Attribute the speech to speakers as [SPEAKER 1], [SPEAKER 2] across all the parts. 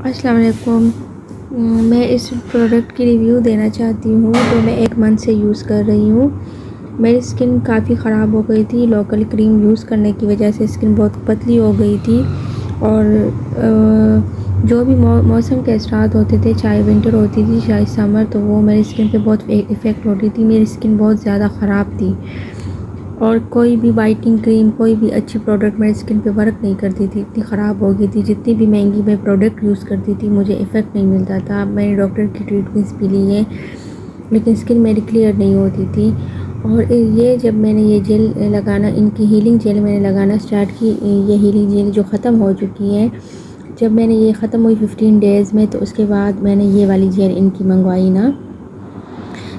[SPEAKER 1] السلام علیکم۔ میں اس پروڈکٹ کی ریویو دینا چاہتی ہوں جو میں 1 منتھ سے یوز کر رہی ہوں۔ میری اسکن کافی خراب ہو گئی تھی، لوکل کریم یوز کرنے کی وجہ سے اسکن بہت پتلی ہو گئی تھی، اور جو بھی موسم کے اثرات ہوتے تھے، چاہے ونٹر ہوتی تھی چاہے سمر، تو وہ میری اسکن پہ بہت افیکٹ ہوتی تھی۔ میری اسکن بہت زیادہ خراب تھی، اور کوئی بھی وائٹنگ کریم، کوئی بھی اچھی پروڈکٹ میری اسکن پہ ورک نہیں کرتی تھی، اتنی خراب ہو گئی تھی۔ جتنی بھی مہنگی میں پروڈکٹ یوز کرتی تھی مجھے افیکٹ نہیں ملتا تھا۔ میں نے ڈاکٹر کی ٹریٹمنٹس بھی لی ہیں لیکن اسکن میری کلیئر نہیں ہوتی تھی۔ اور یہ جب میں نے یہ جیل لگانا، ان کی ہیلنگ جیل میں نے لگانا اسٹارٹ کی، یہ ہیلنگ جیل جو ختم ہو چکی ہے، جب میں نے یہ ختم ہوئی 15 ڈیز میں، تو اس کے بعد میں نے یہ والی جیل ان کی منگوائی نا،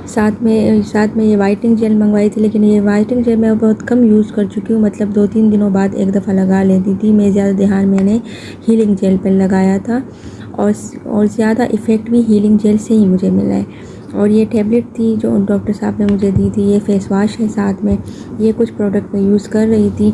[SPEAKER 1] ساتھ میں یہ وائٹنگ جیل منگوائی تھی، لیکن یہ وائٹنگ جیل میں بہت کم یوز کر چکی ہوں، مطلب 2-3 دنوں بعد ایک دفعہ لگا لیتی تھی میں۔ زیادہ دھیان میں نے ہیلنگ جیل پہ لگایا تھا، اور زیادہ ایفیکٹ بھی ہیلنگ جیل سے ہی مجھے ملا ہے۔ اور یہ ٹیبلٹ تھی جو ڈاکٹر صاحب نے مجھے دی تھی، یہ فیس واش ہے ساتھ میں، یہ کچھ پروڈکٹ میں یوز کر رہی تھی۔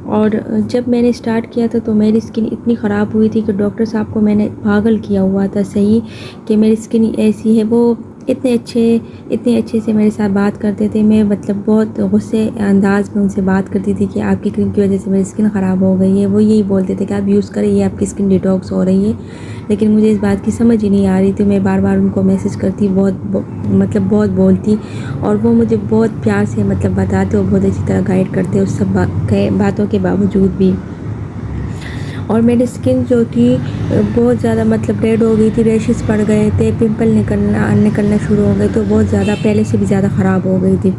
[SPEAKER 1] اور جب میں نے اسٹارٹ کیا تھا تو میری اسکن اتنی خراب ہوئی تھی کہ ڈاکٹر صاحب کو میں نے پاگل کیا ہوا تھا صحیح، کہ میری اسکن ایسی ہے۔ وہ اتنے اچھے سے میرے ساتھ بات کرتے تھے، میں مطلب بہت غصے انداز میں ان سے بات کرتی تھی کہ آپ کی کریم کی وجہ سے میری اسکن خراب ہو گئی ہے۔ وہ یہی بولتے تھے کہ آپ یوز کریں، یہ آپ کی اسکن ڈیٹاکس ہو رہی ہے، لیکن مجھے اس بات کی سمجھ ہی نہیں آ رہی تھی۔ میں بار بار ان کو میسج کرتی، بہت بولتی، اور وہ مجھے بہت پیار سے بتاتے اور بہت اچھی طرح گائیڈ کرتے اس سب باتوں کے باوجود بھی۔ اور میری اسکن جو تھی بہت زیادہ ریڈ ہو گئی تھی، ریشز پڑ گئے تھے، پمپل نکلنا شروع ہو گئے، تو بہت زیادہ پہلے سے بھی زیادہ خراب ہو گئی تھی۔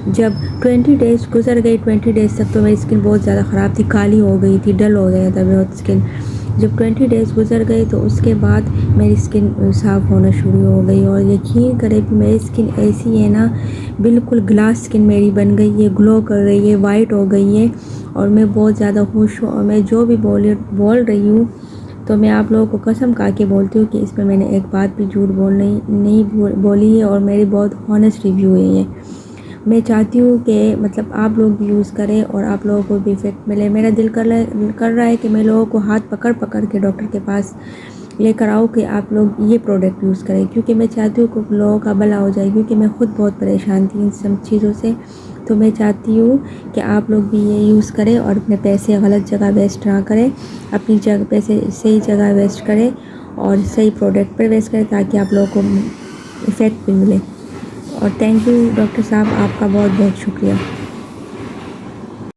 [SPEAKER 1] جب 20 ڈیز گزر گئی، 20 ڈیز تک تو میری اسکن بہت زیادہ خراب تھی، کالی ہو گئی تھی، ڈل ہو گیا تھا بہت اسکن۔ جب 20 ڈیز گزر گئے تو اس کے بعد میری اسکن صاف ہونا شروع ہو گئی، اور یقین کرے کہ میری اسکن ایسی ہے نا، بالکل گلاس اسکن میری بن گئی ہے، گلو کر رہی ہے، وائٹ ہو گئی ہے، اور میں بہت زیادہ خوش ہوں۔ اور میں جو بھی بول رہی ہوں تو میں آپ لوگوں کو قسم کھا کے بولتی ہوں کہ اس میں نے ایک بات بھی جھوٹ نہیں بولی ہے، اور میری بہت ہانسٹ ریویو ہے یہ۔ میں چاہتی ہوں کہ آپ لوگ بھی یوز کریں اور آپ لوگوں کو بھی افیکٹ ملے۔ میرا دل کر رہا ہے کہ میں لوگوں کو ہاتھ پکڑ کے ڈاکٹر کے پاس لے کر آؤں کہ آپ لوگ یہ پروڈکٹ یوز کریں، کیونکہ میں چاہتی ہوں کہ لوگوں کا بھلا ہو جائے، کیونکہ میں خود بہت پریشان تھی ان سب چیزوں سے۔ تو میں چاہتی ہوں کہ آپ لوگ بھی یہ یوز کریں اور اپنے پیسے غلط جگہ ویسٹ نہ کریں، اپنی پیسے صحیح جگہ ویسٹ کریں اور صحیح پروڈکٹ پر ویسٹ کریں، تاکہ آپ لوگوں کو افیکٹ بھی ملے۔ اور تھینک یو ڈاکٹر صاحب، آپ کا بہت بہت شکریہ۔